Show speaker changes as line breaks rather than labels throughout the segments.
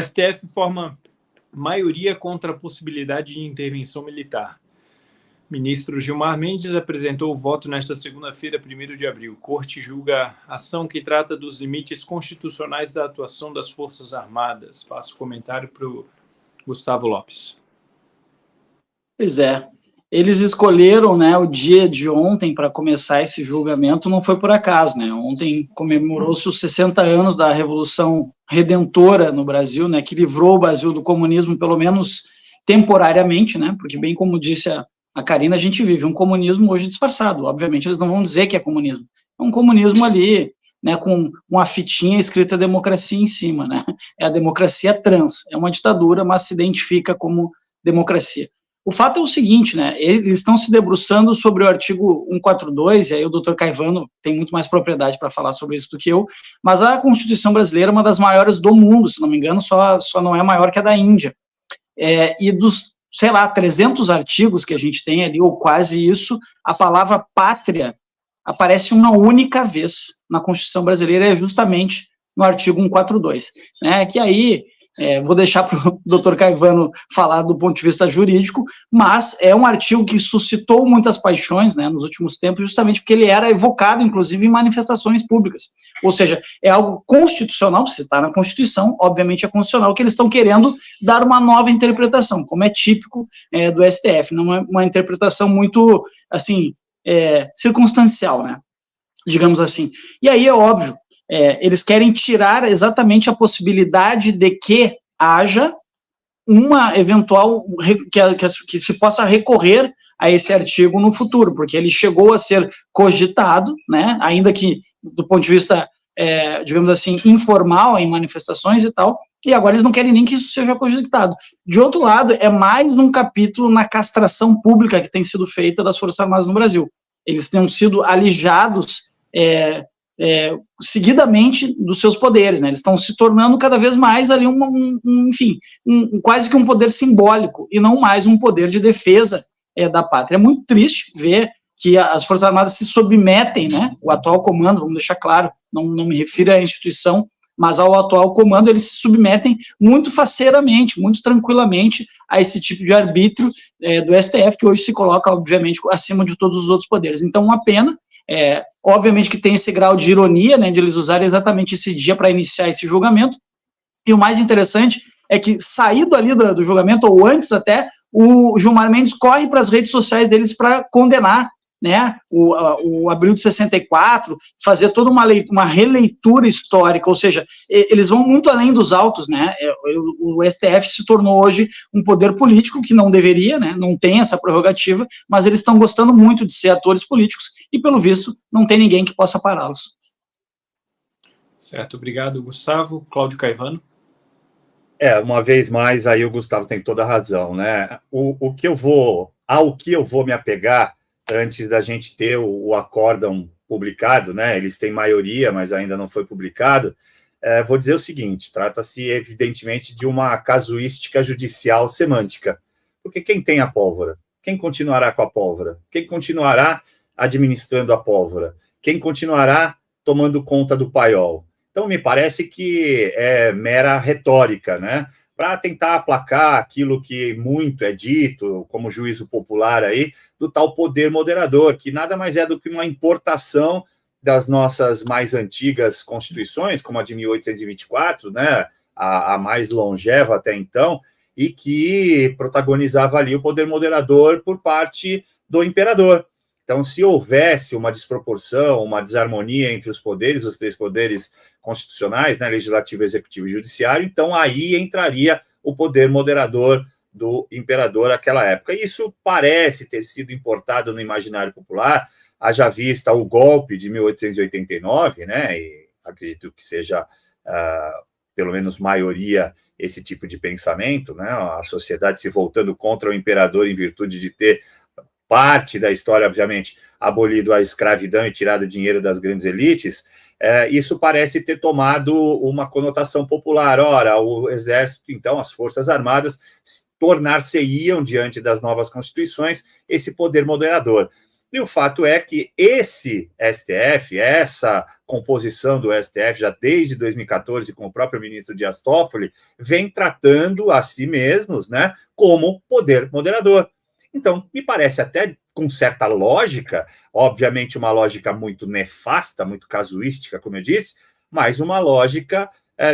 STF forma maioria contra a possibilidade de intervenção militar. Ministro Gilmar Mendes apresentou o voto nesta segunda-feira, 1º de abril. Corte julga ação que trata dos limites constitucionais da atuação das Forças Armadas. Faço comentário para o Gustavo Lopes.
Pois é. Eles escolheram, né, o dia de ontem para começar esse julgamento, não foi por acaso, né? Ontem comemorou-se os 60 anos da Revolução Redentora no Brasil, né, que livrou o Brasil do comunismo, pelo menos temporariamente, né? Porque, bem como disse a Karina, a gente vive um comunismo hoje disfarçado. Obviamente, eles não vão dizer que é comunismo. É um comunismo ali, né, com uma fitinha escrita democracia em cima, né? É a democracia trans. É uma ditadura, mas se identifica como democracia. O fato é o seguinte, né, eles estão se debruçando sobre o artigo 142, e aí o doutor Caivano tem muito mais propriedade para falar sobre isso do que eu, mas a Constituição brasileira é uma das maiores do mundo, se não me engano, só não é maior que a da Índia. E dos, sei lá, 300 artigos que a gente tem ali, ou quase isso, a palavra pátria aparece uma única vez na Constituição brasileira, é justamente no artigo 142, né, que aí... vou deixar para o doutor Caivano falar do ponto de vista jurídico, mas é um artigo que suscitou muitas paixões, né, nos últimos tempos, justamente porque ele era evocado, inclusive, em manifestações públicas. Ou seja, é algo constitucional, se está na Constituição, obviamente é constitucional, que eles estão querendo dar uma nova interpretação, como é típico do STF, não é uma interpretação muito, assim, circunstancial, né, digamos assim. E aí é óbvio, eles querem tirar exatamente a possibilidade de que haja uma eventual, que se possa recorrer a esse artigo no futuro, porque ele chegou a ser cogitado, né, ainda que do ponto de vista, digamos assim, informal, em manifestações e tal, e agora eles não querem nem que isso seja cogitado. De outro lado, é mais um capítulo na castração pública que tem sido feita das Forças Armadas no Brasil. Eles têm sido alijados seguidamente dos seus poderes, né? Eles estão se tornando cada vez mais ali quase que um poder simbólico e não mais um poder de defesa da pátria. É muito triste ver que as Forças Armadas se submetem, né? O atual comando, vamos deixar claro, não me refiro à instituição, mas ao atual comando, eles se submetem muito faceiramente, muito tranquilamente a esse tipo de arbítrio do STF, que hoje se coloca, obviamente, acima de todos os outros poderes. Então, uma pena. Obviamente que tem esse grau de ironia, né, de eles usarem exatamente esse dia para iniciar esse julgamento, e o mais interessante é que, saído ali do julgamento, ou antes até, o Gilmar Mendes corre para as redes sociais deles para condenar, né, o abril de 64, fazer toda uma releitura histórica, ou seja, eles vão muito além dos autos, né, o STF se tornou hoje um poder político que não deveria, né, não tem essa prerrogativa, mas eles estão gostando muito de ser atores políticos e, pelo visto, não tem ninguém que possa pará-los.
Certo, obrigado, Gustavo. Cláudio Caivano.
Uma vez mais, aí o Gustavo tem toda a razão, né, ao que eu vou me apegar antes da gente ter o acórdão publicado, né? Eles têm maioria, mas ainda não foi publicado. Vou dizer o seguinte: trata-se, evidentemente, de uma casuística judicial semântica. Porque quem tem a pólvora? Quem continuará com a pólvora? Quem continuará administrando a pólvora? Quem continuará tomando conta do paiol? Então, me parece que é mera retórica, né? Para tentar aplacar aquilo que muito é dito, como juízo popular aí, do tal poder moderador, que nada mais é do que uma importação das nossas mais antigas constituições, como a de 1824, né, a mais longeva até então, e que protagonizava ali o poder moderador por parte do imperador. Então, se houvesse uma desproporção, uma desarmonia entre os poderes, os três poderes constitucionais, né, legislativo, executivo e judiciário, então aí entraria o poder moderador do imperador naquela época. E isso parece ter sido importado no imaginário popular, haja vista o golpe de 1889, né, e acredito que seja, pelo menos, maioria esse tipo de pensamento, né, a sociedade se voltando contra o imperador em virtude de ter parte da história, obviamente, abolido a escravidão e tirado o dinheiro das grandes elites. Isso parece ter tomado uma conotação popular. Ora, o exército, então, as forças armadas, tornar-se-iam, diante das novas constituições, esse poder moderador. E o fato é que esse STF, essa composição do STF, já desde 2014, com o próprio ministro Dias Toffoli, vem tratando a si mesmos, né, como poder moderador. Então, me parece até com certa lógica, obviamente uma lógica muito nefasta, muito casuística, como eu disse, mas uma lógica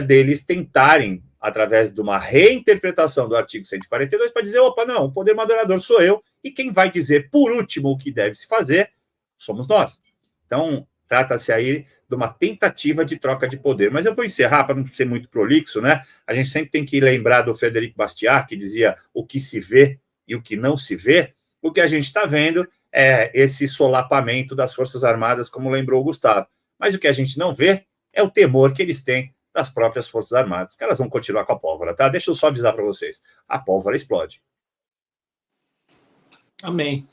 deles tentarem, através de uma reinterpretação do artigo 142, para dizer, opa, não, o poder moderador sou eu, e quem vai dizer, por último, o que deve se fazer, somos nós. Então, trata-se aí de uma tentativa de troca de poder. Mas eu vou encerrar, para não ser muito prolixo, né? A gente sempre tem que lembrar do Frederic Bastiat, que dizia o que se vê e o que não se vê. O que a gente está vendo é esse solapamento das Forças Armadas, como lembrou o Gustavo. Mas o que a gente não vê é o temor que eles têm das próprias Forças Armadas, que elas vão continuar com a pólvora, tá? Deixa eu só avisar para vocês. A pólvora explode.
Amém.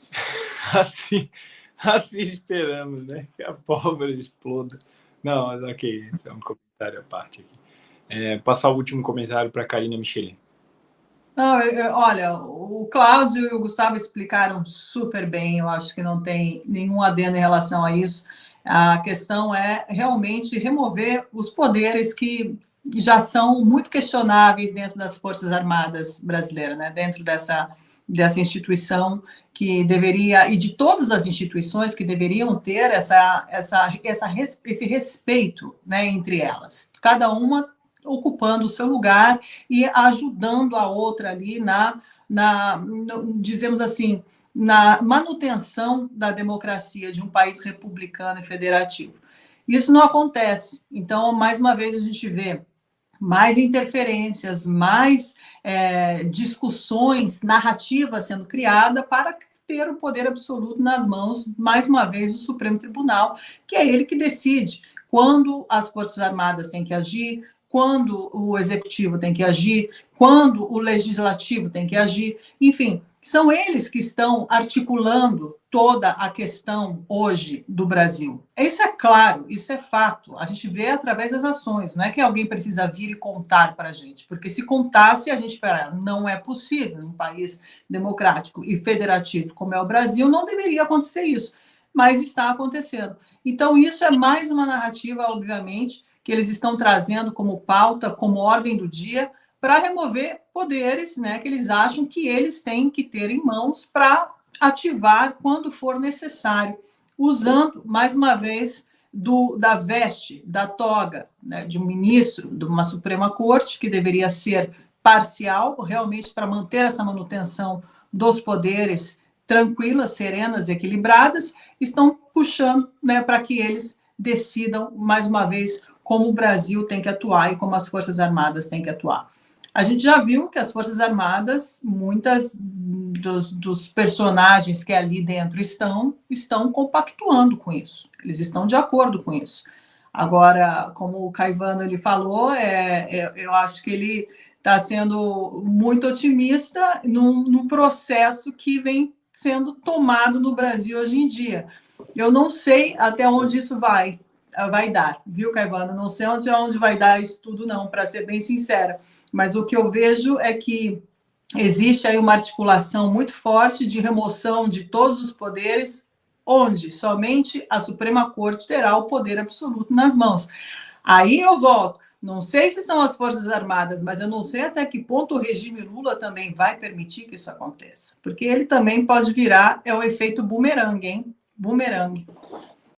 Assim esperamos, né? Que a pólvora exploda. Não, mas ok, esse é um comentário à parte aqui. Passar o último comentário para a Karina Michelin.
Não, olha, o Cláudio e o Gustavo explicaram super bem, eu acho que não tem nenhum adendo em relação a isso. A questão é realmente remover os poderes que já são muito questionáveis dentro das Forças Armadas brasileiras, né? Dentro dessa instituição que deveria, e de todas as instituições que deveriam ter esse respeito, né, entre elas. Cada uma ocupando o seu lugar e ajudando a outra ali dizemos assim, na manutenção da democracia de um país republicano e federativo. Isso não acontece. Então, mais uma vez, a gente vê mais interferências, mais discussões, narrativas sendo criada para ter o poder absoluto nas mãos, mais uma vez, do Supremo Tribunal, que é ele que decide quando as Forças Armadas têm que agir, quando o executivo tem que agir, quando o legislativo tem que agir, enfim, são eles que estão articulando toda a questão hoje do Brasil. Isso é claro, isso é fato, a gente vê através das ações, não é que alguém precisa vir e contar para a gente, porque se contasse, a gente fala, não é possível, um país democrático e federativo como é o Brasil, não deveria acontecer isso, mas está acontecendo. Então, isso é mais uma narrativa, obviamente, que eles estão trazendo como pauta, como ordem do dia, para remover poderes, né, que eles acham que eles têm que ter em mãos para ativar quando for necessário, usando, mais uma vez, da veste, da toga, né, de um ministro de uma Suprema Corte, que deveria ser parcial, realmente para manter essa manutenção dos poderes tranquilas, serenas, equilibradas, estão puxando, né, para que eles decidam, mais uma vez, como o Brasil tem que atuar e como as Forças Armadas têm que atuar. A gente já viu que as Forças Armadas, muitas dos personagens que ali dentro estão compactuando com isso, eles estão de acordo com isso. Agora, como o Caivano ele falou, eu acho que ele está sendo muito otimista num processo que vem sendo tomado no Brasil hoje em dia. Eu não sei até onde isso vai dar, viu, Caivano? Não sei onde vai dar isso tudo, não, para ser bem sincera. Mas o que eu vejo é que existe aí uma articulação muito forte de remoção de todos os poderes, onde somente a Suprema Corte terá o poder absoluto nas mãos. Aí eu volto. Não sei se são as Forças Armadas, mas eu não sei até que ponto o regime Lula também vai permitir que isso aconteça. Porque ele também pode virar, é o efeito bumerangue, hein? Bumerangue.